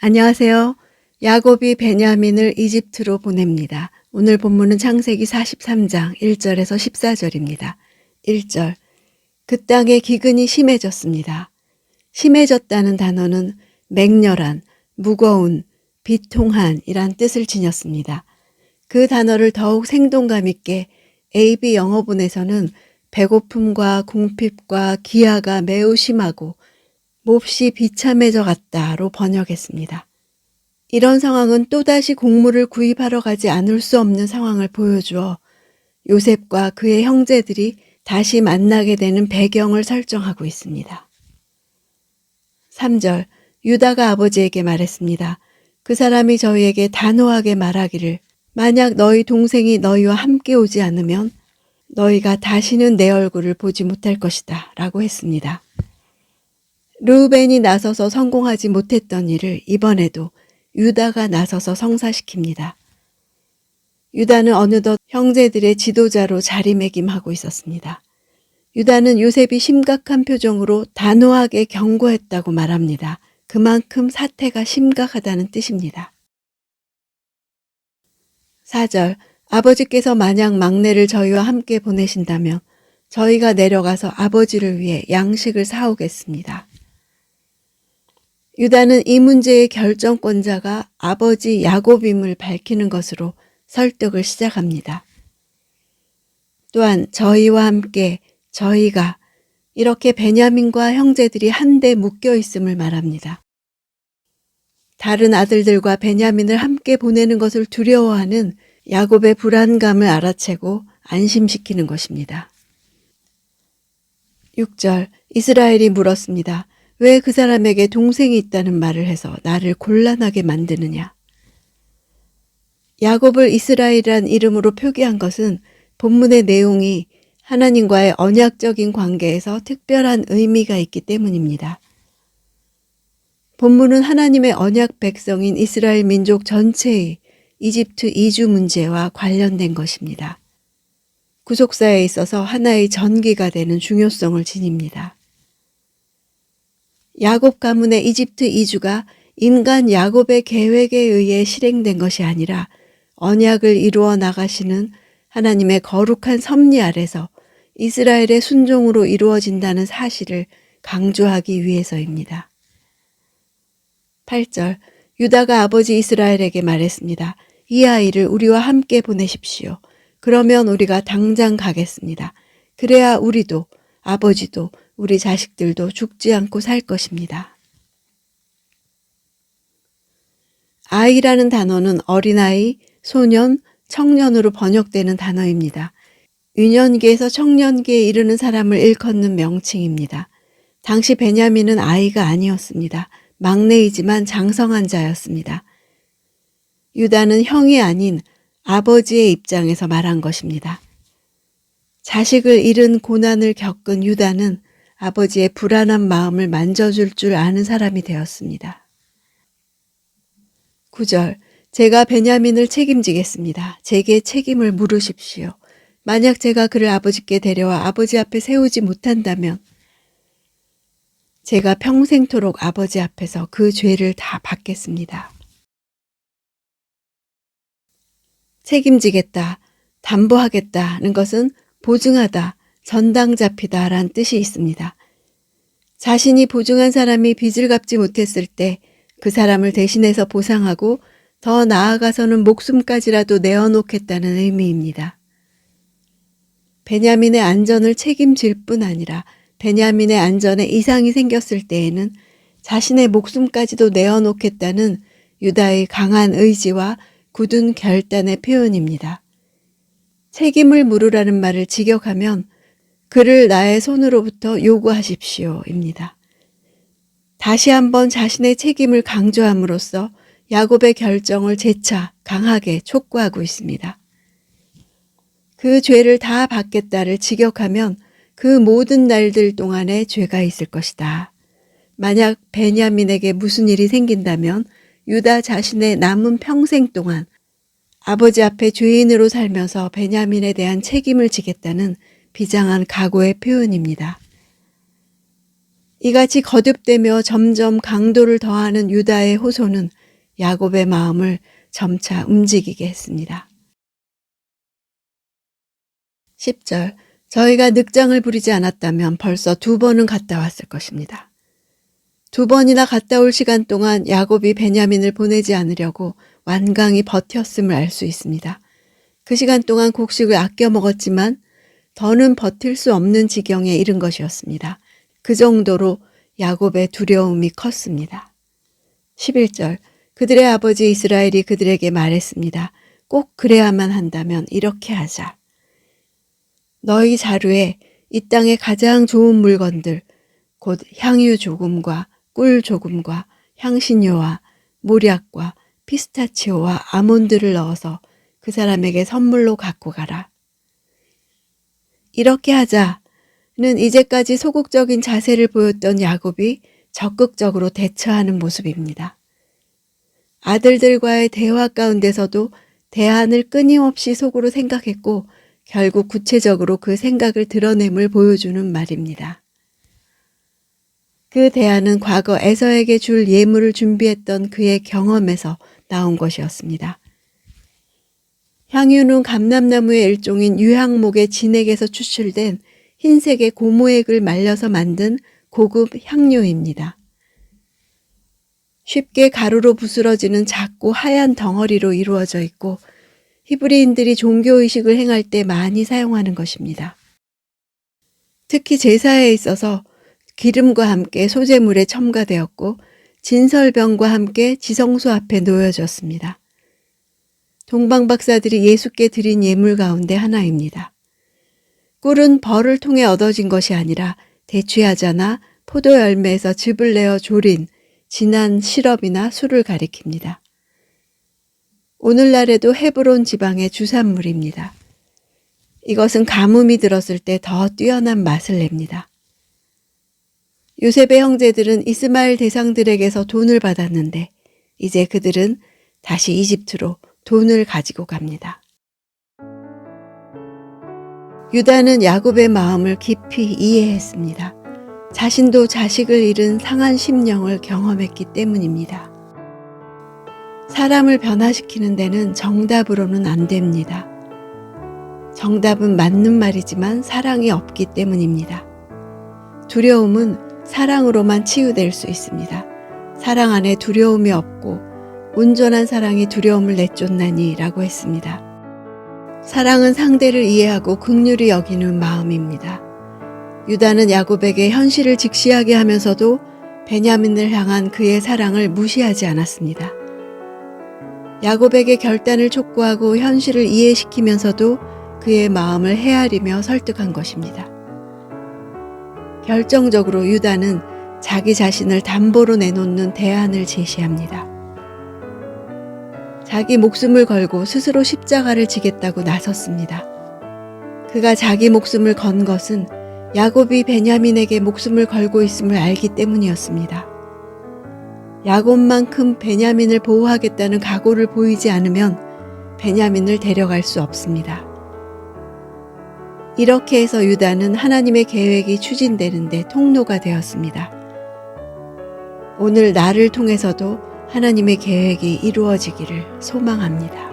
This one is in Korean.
안녕하세요. 야곱이 베냐민을 이집트로 보냅니다. 오늘 본문은 창세기 43장 1절에서 14절입니다. 1절. 그 땅에 기근이 심해졌습니다. 심해졌다는 단어는 맹렬한, 무거운, 비통한이란 뜻을 지녔습니다. 그 단어를 더욱 생동감 있게 AB 영어본에서는 배고픔과 궁핍과 기아가 매우 심하고 몹시 비참해져 갔다로 번역했습니다. 이런 상황은 또다시 곡물을 구입하러 가지 않을 수 없는 상황을 보여주어 요셉과 그의 형제들이 다시 만나게 되는 배경을 설정하고 있습니다. 3절, 유다가 아버지에게 말했습니다. 그 사람이 저희에게 단호하게 말하기를 만약 너희 동생이 너희와 함께 오지 않으면 너희가 다시는 내 얼굴을 보지 못할 것이다 라고 했습니다. 르우벤이 나서서 성공하지 못했던 일을 이번에도 유다가 나서서 성사시킵니다. 유다는 어느덧 형제들의 지도자로 자리매김하고 있었습니다. 유다는 요셉이 심각한 표정으로 단호하게 경고했다고 말합니다. 그만큼 사태가 심각하다는 뜻입니다. 4절, 아버지께서 만약 막내를 저희와 함께 보내신다면 저희가 내려가서 아버지를 위해 양식을 사오겠습니다. 유다는 이 문제의 결정권자가 아버지 야곱임을 밝히는 것으로 설득을 시작합니다. 또한 저희와 함께 저희가 이렇게 베냐민과 형제들이 한데 묶여 있음을 말합니다. 다른 아들들과 베냐민을 함께 보내는 것을 두려워하는 야곱의 불안감을 알아채고 안심시키는 것입니다. 6절, 이스라엘이 물었습니다. 왜 그 사람에게 동생이 있다는 말을 해서 나를 곤란하게 만드느냐? 야곱을 이스라엘이란 이름으로 표기한 것은 본문의 내용이 하나님과의 언약적인 관계에서 특별한 의미가 있기 때문입니다. 본문은 하나님의 언약 백성인 이스라엘 민족 전체의 이집트 이주 문제와 관련된 것입니다. 구속사에 있어서 하나의 전기가 되는 중요성을 지닙니다. 야곱 가문의 이집트 이주가 인간 야곱의 계획에 의해 실행된 것이 아니라 언약을 이루어 나가시는 하나님의 거룩한 섭리 아래서 이스라엘의 순종으로 이루어진다는 사실을 강조하기 위해서입니다. 8절, 유다가 아버지 이스라엘에게 말했습니다. 이 아이를 우리와 함께 보내십시오. 그러면 우리가 당장 가겠습니다. 그래야 우리도 아버지도 우리 자식들도 죽지 않고 살 것입니다. 아이라는 단어는 어린아이, 소년, 청년으로 번역되는 단어입니다. 유년기에서 청년기에 이르는 사람을 일컫는 명칭입니다. 당시 베냐민은 아이가 아니었습니다. 막내이지만 장성한 자였습니다. 유다는 형이 아닌 아버지의 입장에서 말한 것입니다. 자식을 잃은 고난을 겪은 유다는 아버지의 불안한 마음을 만져줄 줄 아는 사람이 되었습니다. 9절, 제가 베냐민을 책임지겠습니다. 제게 책임을 물으십시오. 만약 제가 그를 아버지께 데려와 아버지 앞에 세우지 못한다면 제가 평생토록 아버지 앞에서 그 죄를 다 받겠습니다. 책임지겠다, 담보하겠다는 것은 보증하다, 전당 잡히다 라는 뜻이 있습니다. 자신이 보증한 사람이 빚을 갚지 못했을 때 그 사람을 대신해서 보상하고 더 나아가서는 목숨까지라도 내어놓겠다는 의미입니다. 베냐민의 안전을 책임질 뿐 아니라 베냐민의 안전에 이상이 생겼을 때에는 자신의 목숨까지도 내어놓겠다는 유다의 강한 의지와 굳은 결단의 표현입니다. 책임을 물으라는 말을 직역하면 그를 나의 손으로부터 요구하십시오입니다. 다시 한번 자신의 책임을 강조함으로써 야곱의 결정을 재차 강하게 촉구하고 있습니다. 그 죄를 다 받겠다를 직역하면 그 모든 날들 동안에 죄가 있을 것이다. 만약 베냐민에게 무슨 일이 생긴다면 유다 자신의 남은 평생 동안 아버지 앞에 죄인으로 살면서 베냐민에 대한 책임을 지겠다는 비장한 각오의 표현입니다. 이같이 거듭되며 점점 강도를 더하는 유다의 호소는 야곱의 마음을 점차 움직이게 했습니다. 10절, 저희가 늑장을 부리지 않았다면 벌써 2번은 갔다 왔을 것입니다. 2번이나 갔다 올 시간 동안 야곱이 베냐민을 보내지 않으려고 완강히 버텼음을 알 수 있습니다. 그 시간 동안 곡식을 아껴 먹었지만 더는 버틸 수 없는 지경에 이른 것이었습니다. 그 정도로 야곱의 두려움이 컸습니다. 11절, 그들의 아버지 이스라엘이 그들에게 말했습니다. 꼭 그래야만 한다면 이렇게 하자. 너희 자루에 이 땅의 가장 좋은 물건들, 곧 향유 조금과 꿀 조금과 향신료와 모략과 피스타치오와 아몬드를 넣어서 그 사람에게 선물로 갖고 가라. 이렇게 하자는 이제까지 소극적인 자세를 보였던 야곱이 적극적으로 대처하는 모습입니다. 아들들과의 대화 가운데서도 대안을 끊임없이 속으로 생각했고 결국 구체적으로 그 생각을 드러냄을 보여주는 말입니다. 그 대안은 과거 에서에게 줄 예물을 준비했던 그의 경험에서 나온 것이었습니다. 향유는 감람나무의 일종인 유향목의 진액에서 추출된 흰색의 고무액을 말려서 만든 고급 향료입니다. 쉽게 가루로 부스러지는 작고 하얀 덩어리로 이루어져 있고 히브리인들이 종교의식을 행할 때 많이 사용하는 것입니다. 특히 제사에 있어서 기름과 함께 소제물에 첨가되었고 진설병과 함께 지성소 앞에 놓여졌습니다. 동방박사들이 예수께 드린 예물 가운데 하나입니다. 꿀은 벌을 통해 얻어진 것이 아니라 대추야자나 포도열매에서 즙을 내어 졸인 진한 시럽이나 술을 가리킵니다. 오늘날에도 헤브론 지방의 주산물입니다. 이것은 가뭄이 들었을 때 더 뛰어난 맛을 냅니다. 요셉의 형제들은 이스마엘 대상들에게서 돈을 받았는데 이제 그들은 다시 이집트로 돈을 가지고 갑니다. 유다는 야곱의 마음을 깊이 이해했습니다. 자신도 자식을 잃은 상한 심령을 경험했기 때문입니다. 사람을 변화시키는 데는 정답으로는 안 됩니다. 정답은 맞는 말이지만 사랑이 없기 때문입니다. 두려움은 사랑으로만 치유될 수 있습니다. 사랑 안에 두려움이 없고 온전한 사랑이 두려움을 내쫓나니 라고 했습니다. 사랑은 상대를 이해하고 긍휼히 여기는 마음입니다. 유다는 야곱에게 현실을 직시하게 하면서도 베냐민을 향한 그의 사랑을 무시하지 않았습니다. 야곱에게 결단을 촉구하고 현실을 이해시키면서도 그의 마음을 헤아리며 설득한 것입니다. 결정적으로 유다는 자기 자신을 담보로 내놓는 대안을 제시합니다. 자기 목숨을 걸고 스스로 십자가를 지겠다고 나섰습니다. 그가 자기 목숨을 건 것은 야곱이 베냐민에게 목숨을 걸고 있음을 알기 때문이었습니다. 야곱만큼 베냐민을 보호하겠다는 각오를 보이지 않으면 베냐민을 데려갈 수 없습니다. 이렇게 해서 유다는 하나님의 계획이 추진되는데 통로가 되었습니다. 오늘 나를 통해서도 하나님의 계획이 이루어지기를 소망합니다.